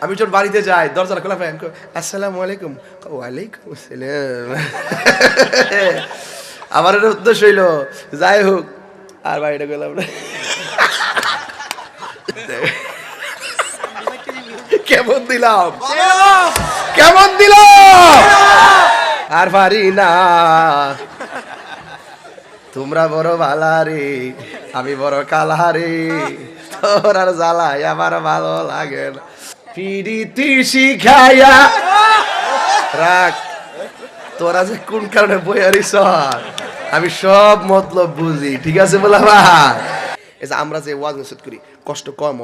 আমি যখন বাড়িতে যাই দরজাটা খোলা পাই, আসসালামু আলাইকুম। ওয়ালাইকুম আসসালাম। আমার এটা উদ্দেশ্য হইল যাই হোক আর বাড়িটা গেলাম না। কেমন দিলাম, কেমন দিলাম, আর পারি না। তোমরা বড় ভালারে, আমি বড় কালারে, তোর আর জ্বালাই আমার ভালো লাগে না। পিরিতি শিখাইয়া রাখ, তোরা যে কোন কারণে বইয়ারিস আমি সব মতলব বুঝি, ঠিক আছে বলা ভাই। এই যে আমরা যে ওয়াজ নসিহত করি কষ্ট কম,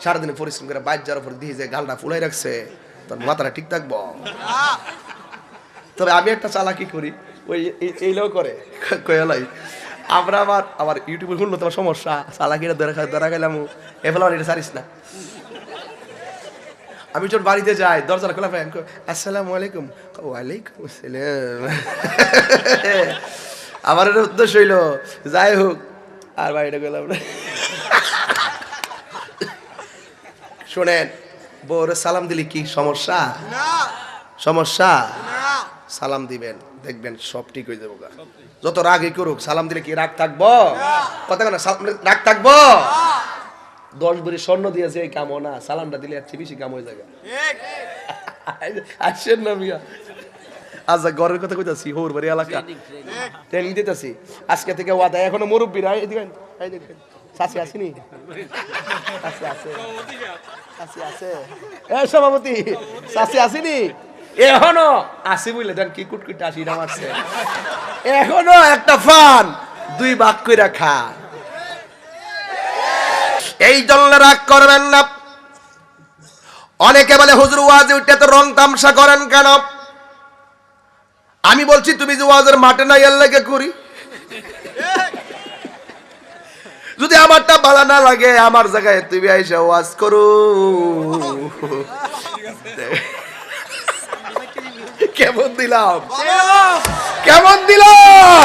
সারাদিনে পরিশ্রম করে বাইর যাওয়ার পর দিয়ে যে গালটা ফুলাই রাখছে, তোর মাথাটা ঠিক থাকবো। তবে আমি একটা চালাকি করি, ওই এইটাও করে কয়ালাই আমরা আমার ইউটিউবে শুনলো তোমার সমস্যা, চালাকিটা ধরা গেলাম এফেলা এটা ছাড়িস না। আমি যখন বাড়িতে যাই দরজাটা খোলা পাই, আসসালামু আলাইকুম। ওয়ালাইকুম আসসালাম। আমার এটা উদ্দেশ্য হইল যাই হোক আর বাড়িটা গেলাম না। শোনেন, বউরে সালাম দিলে কি সমস্যা? সমস্যা? সালাম দিবেন, দেখবেন সব ঠিক হয়ে যাবো। যত রাগই করুক সালাম দিলে কি রাগ থাকবো? কথা না, রাগ থাকবো? 10 ভরি স্বর্ণ দিয়েছে এই কামও না, সালামটা দিলে আর বেশি কাম হয়ে যাবে। আসছেন না মিয়া? আচ্ছা, ঘরের কথা কইতাছি, হোর বাড়ি এলাকা ট্রেনিং দিতেছি আজকে থেকে ওয়াদা। এখনো মুরব্বীরা এদিকে চাচি আসেনি? আছে সভাপতি চাচি আসেনি? এখনো আসি বুঝলে দেন কি কুটকুট আসি মারছে। এখনো একটা ফান 2 ভাগ কইরা খা। এই জন্য রাগ করবেন না। অনেকে বলে হুজুর ওয়াজে উঠে তো রং তামসা করেন কেন? আমি বলছি তুমি যে ওয়াজের মাঠে না এর লাগে করি। যদি আমারটা ভালো না লাগে আমার জায়গায় তুমি আইসা ওয়াজ করো। কেমন দিলাম, কেমন দিলাম?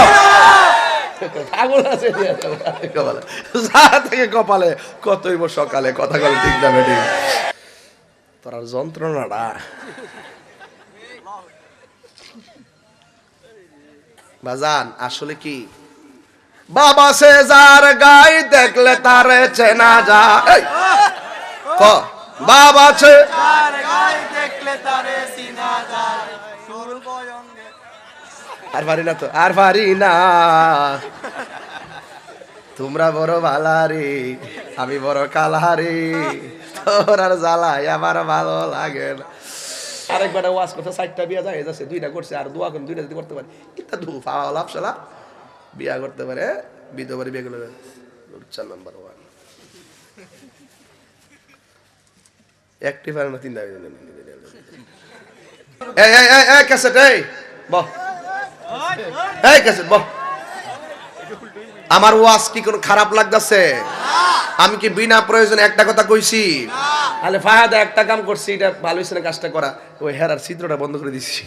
কপালে কতই সকালে কথা বলে ঠিক না বেটি? তোর যন্ত্রণাটা বাজান আসলে কি? বাবা সে যার গাই দেখলে তারে চেনা যায়। বাবা সে যার গাই দেখলে তারে চিনা যায়। আর পারি না তো, আর পারি না। তোমরা বড় ভালারে, আমি বড় কালারে, তোর আর জ্বালাই আমার ভালো লাগে না। আরেকবার ওয়াজ করতে 4টা বিয়া যায় যাচ্ছে, 2টা করছে আর দোয়া করে 2টা যদি করতে পারে এটা দু ফাওয়া লাভসালা বিয়া করতে পারে। বিধবারে বিয়ে গেলে 4 নাম্বার 1 একটি পারে না 3টা। এই ক্যাসেট এই বহ, এই ক্যাসেট বহ। আমার ওয়াজ কি কোনো খারাপ লাগতেছে? আমি কি বিনা প্রয়োজনে একটা কথা কইছি? তাহলে ফায়দা একটা কাম করছি, এটা ভালো হইছে না কাজটা করা? ওই হেরার চিত্রটা বন্ধ করে দিছি।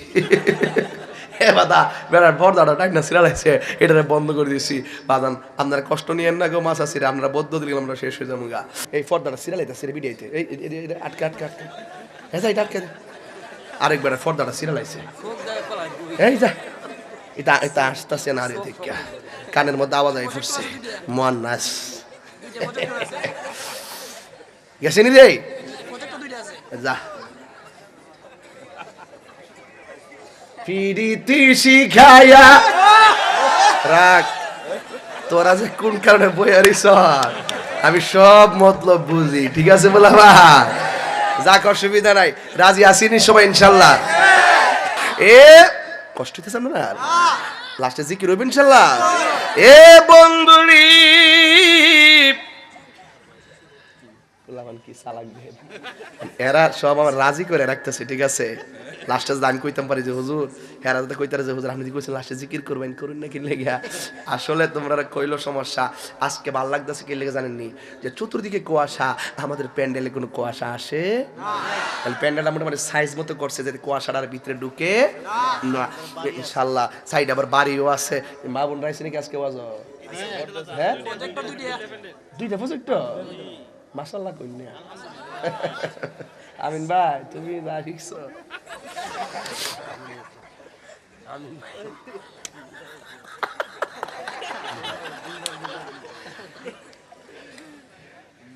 হে বাদা বেড়ার পর্দাটা টাইনা সিরালাইছে, এটা বন্ধ করে দিছি। বাদান আপনারা কষ্ট নিয়েন না গো, মাছ আসিরা আমরা বদ্ধ দিলাম, আমরা শেষ হয়ে যাবো গা। এই পর্দাটা সিরালাইতেছে ভিডিওতে, এই আটকে আটকে আটকে এটা আটকে। আরেকবার পর্দাটা সিরালাইছে, এই যা এটা এটা আসতেছে না রে, দেখা কানের মধ্যে আওয়াজ আই ফুটছে মুয়ান্নাস গেছেনি রে যা। পিরিতি শিখাইয়া রাখ, তোরা যে কোন কারণে বইয়ারিস আমি সব মতলব বুঝি, ঠিক আছে বলা ভাই? যাক অসুবিধা নাই, রাজি আসিনি সবাই ইনশাল্লাহ। এ কষ্ট হইতেছে না, লাস্টে জিকির হইবে ইনশাল্লাহ। এ বন্ধুরি কি সালাক দেন, এরা সব আমার রাজি করে রাখতেছে, ঠিক আছে? লাস্টে আমি কইতাম পারি যে হুজুর, হেরা যাতে কইতারে যে হুজুর আপনি কইছেন লাস্টে জিকির করবেন, করুন না কি লেগে। আসলে তোমরা কইলো সমস্যা। আজকে ভালো লাগতেছে কি লেগে জানেননি? যে চতুর্দিকে কুয়াশা, আমাদের প্যান্ডেলে কোনো কুয়াশা আসে তাহলে প্যান্ডেলটা মোটামুটি সাইজ মতো করছে যাতে কুয়াশাটার ভিতরে ঢুকে না। ইনশাল্লাহ সাইড আবার বাড়িও আছে। মা বোন রাইছে নাকি আজকে ওয়াজ? হ্যাঁ 2টা প্রজেক্ট মাশাআল্লাহ কইনা। আমিন ভাই তুমি যা শিখছো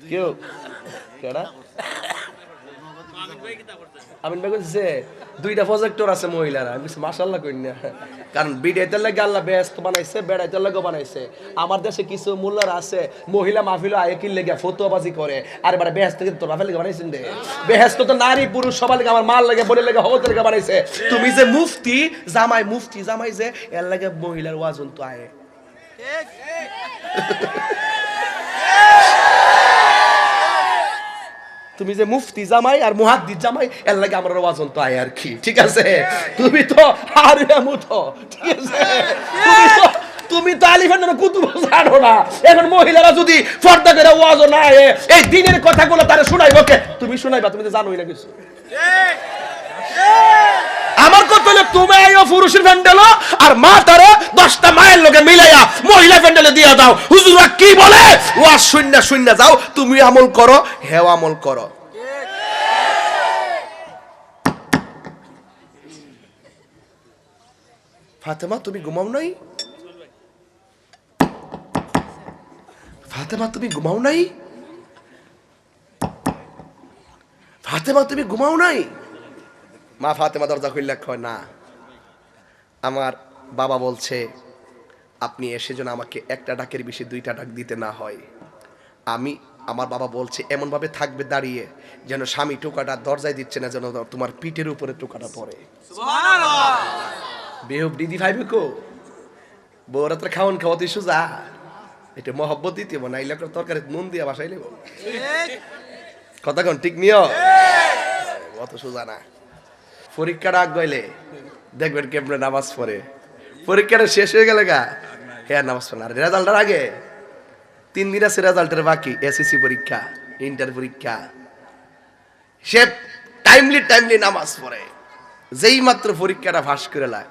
কেউ কেডা আমিন ভাই কইছে দুইটা প্রজেক্টর আছে মহিলারা আমি মাশাআল্লাহ কই না কারণ বিডাইতে লাগে আল্লাহ ব্যস্ত বানাইছে বেড়াইতে লাগে বানাইছে আমার দেশে কিছু মোল্লার আছে মহিলা মাহফিল আয়ে কি লাগে ফতোয়াবাজি করে আর এবারে ব্যস্ত কিন্তু তোর মাহফিল বানাইছেন রে ব্যস্ত তো নারী পুরুষ সবার লাগে আমার মাল লাগে বলে লাগে হওয়ার লাগে বানাইছে তুমি যে মুফতি জামাই যে এর লাগে মহিলার ওয়াজন তো আয়ে তুমি যে মুফতি জামাই আর মুহাদ্দিস জামাই এর লাগে আমার ওয়াজন তো আয় আর কি ঠিক আছে তুমি তো হারিয়ামুতো ঠিক আছে তুমি তো আলিফান না কুতুব জানো না এখন মহিলারা যদি পর্দা করে ওয়াজ না আয় এই দিনের কথাগুলো তারে শোনাইবো কে তুমি শোনাইবা তুমি তো জানোই না কিছু ঠিক আমার কথা হলো তুমি আইও পুরুষের প্যান্ডেল আর মা তারে 10টা মায়ের লগে মিলাইয়া মহিলা প্যান্ডেলে দিয়া দাও হুজুররা কি বলে ওয়াজ শূন্য যাও তুমি আমল করো হেও আমল করো ফাতেমা তুমি ঘুমাও নাই ফাতেমা তুমি ঘুমাও নাই ফাতেমা তুমি ঘুমাও নাই মা ফাতেমা দরজা খুললে কয় না আমার বাবা বলছে আপনি এসে যেন আমাকে একটা ডাকের বেশি 2টা ডাক দিতে না হয় আমার বাবা বলছে এমন ভাবে থাকবে দাঁড়িয়ে যেন স্বামী টোকাটা দরজায় দিচ্ছে না যেন তোমার পিঠের উপরে টোকাটা পড়ে সুবহানাল্লাহ বেহুব দিদি ভাইবে কো বউরা তো খাওন খাওয়াতে সুজা এটা মহব্বত দিতে নাইলে তরকারি নুন দিয়া বাসাই নেব কথা কোন ঠিক নিও অত সুজা না পরীক্ষাটা আগ গইলে দেখবেন কেমনে নামাজ পড়ে পরীক্ষাটা শেষ হয়ে গেলে গা হ্যাঁ নামাজ পড়ে আর রেজাল্টের আগে 3 দিন আছে রেজাল্টের বাকি এসএসসি পরীক্ষা ইন্টার পরীক্ষা সে টাইমলি নামাজ পড়ে যেই মাত্র পরীক্ষাটা পাস করে লা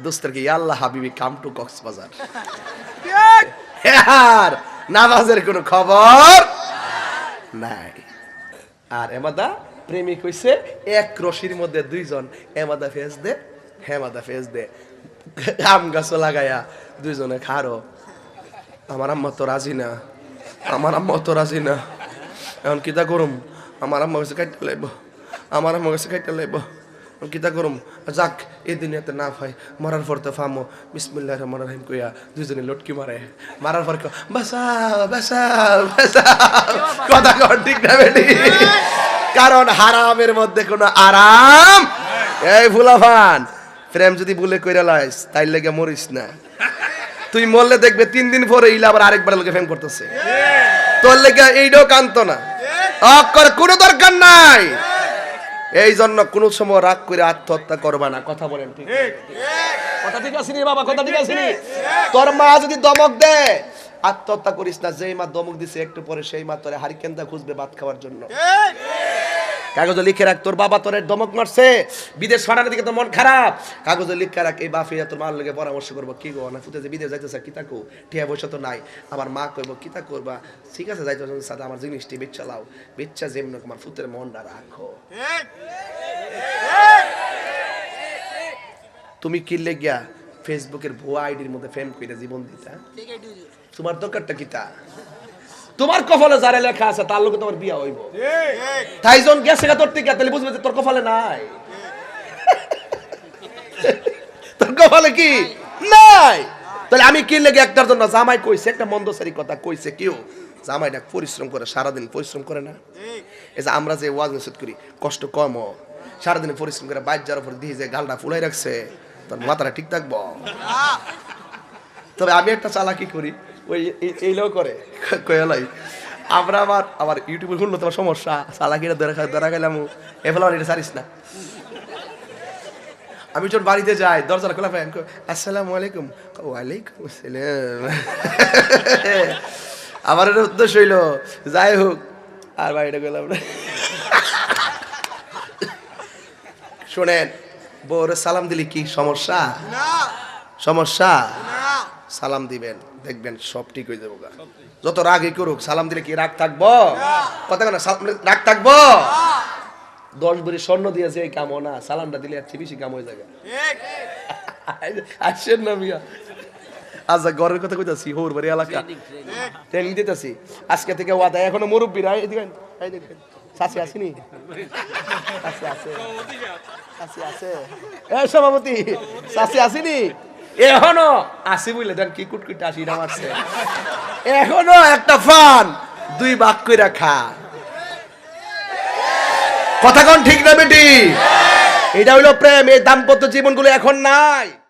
দোস্তরকে ইয়া আল্লাহ হাবিবি কাম টু কক্সবাজার আর নামাজের কোনো খবর নাই আর এমাদা প্রেমিক হইছে এক রশির মধ্যে 2 জন এমাদা ফেস দে হেমাদা ফেস দে আম গাছ লাগায়া 2 জনে খারো আমার আম্মা তো রাজি না এখন কিতা করুম আমার আম্মা কাছে কাইটা লাইব কিতা করুম যাক এই দুনিয়াতে না ভাই মরার পর তো ফামো বিসমিল্লাহির রহমানির রহিম কইয়া 2 জনে লটকি মারার পর বাসাও কথা কর ঠিক না বেটি কারণ হারামের মধ্যে কোনো আরাম এই ফুলাফান প্রেম যদি ভুলে কইরা লাইস তাই লাগা মরিস না তুই মরলে দেখবে 3 দিন পরে ইলা আবার আরেকবার লোকে প্রেম করতেছে তোর লাগা এইটাও কান্ত না অকর কোনো দরকার নাই এই জন্য কোন সময় রাগ করে আত্মহত্যা করবা না কথা বলেন ঠিক কথা ঠিক আছে নি বাবা কথা ঠিক আছে নি তোর মা যদি দমক দেয় আত্মহত্যা করিস না যেই মা দমক দিছে একটু পরে সেই মা তোরে হারিকেনটা খুঁজবে ভাত খাওয়ার জন্য কাগজে লিখে রাখ তোর বাবা তোরে দমক মারছে বিদেশ ফাটানোর দিকে তোর মন খারাপ কাগজে লিখে রাখ এই বাফিয়া তোর মার লগে পরামর্শ করবো কি গো না ফুটে যে বিদেশ যাইতেছে কিতা কো ঠিয়া পয়সা তো নাই আমার মা কইব কিতা করবা ঠিক আছে যাইতে সাথে আমার জিনিসটি বেচা লাও বেচা যেমন আমার ফুতের মনটা রাখো তুমি কি লেগিয়া ফেসবুকের ভুয়া আইডির মধ্যে ফেম কইরা জীবন দিতা তোমার দরকারটা কিতা তোমার কপালে যারা লেখা আছে তার লগে তোমার বিয়া হইব ঠিক তাই জন গেছে গা তোর টিকা তাহলে বুঝবে যে তোর কপালে নাই তোর কপালে কি নাই তাহলে আমি কি লেগে একটার জন্য জামাই কইছে একটা মন্দসারি কথা কইছে কেউ জামাইটা পরিশ্রম করে সারাদিন পরিশ্রম করে না এই যে আমরা যে ওয়াজ নসিহত করি কষ্ট কম সারাদিন পরিশ্রম করে বাইর যাওয়ার পর দিয়ে যে গালটা ফুলাই রাখছে তোর মাথাটা ঠিক থাকবো তবে আমি একটা চালাকি করি ওই এইটাও করে কয়ালাই আমরা আমার ইউটিউবে শুনলো তোমার সমস্যা চালাকিটা ধরা গেলাম এফেলা এটা ছাড়িস না আমি যখন বাড়িতে যাই দরজা খোলা পাই আসসালামু আলাইকুম ওয়ালাইকুম আসসালাম আমার এটা উদ্দেশ্য হইল যাই হোক আর বাড়িটা গেলাম না শোনেন বউরে সালাম দিলি কি সমস্যা সমস্যা সালাম দিবেন দেখবেন সব ঠিক হয়ে যাবো যত রাগই করুক সালাম দিলে কি রাগ থাকবো কথা না রাগ থাকবো 10 ভরি স্বর্ণ দিয়েছে এই কামও না, সালামটা দিলে এর চেয়ে বেশি কাম হয়ে যাবে। আসেন না মিয়া, আচ্ছা ঘরের কথা কইতাছি, হোর বাড়ি এলাকা ট্রেনিং দিতেছি আজকে থেকে ওয়াদা। এখনো মুরব্বীরা এদিকে চাচি আসেনি, আছে আছে আছে আছে, এই সভাপতি চাচি আসেনি এখনো, আসি বুঝলে দেন কি কুটকুট আসিটা মারছে, এখনো একটা ফান 2 ভাগ কইরা খা। কথা কোন ঠিক না বেটি? এটা হইলো প্রেম, এই দাম্পত্য জীবনগুলো এখন নাই।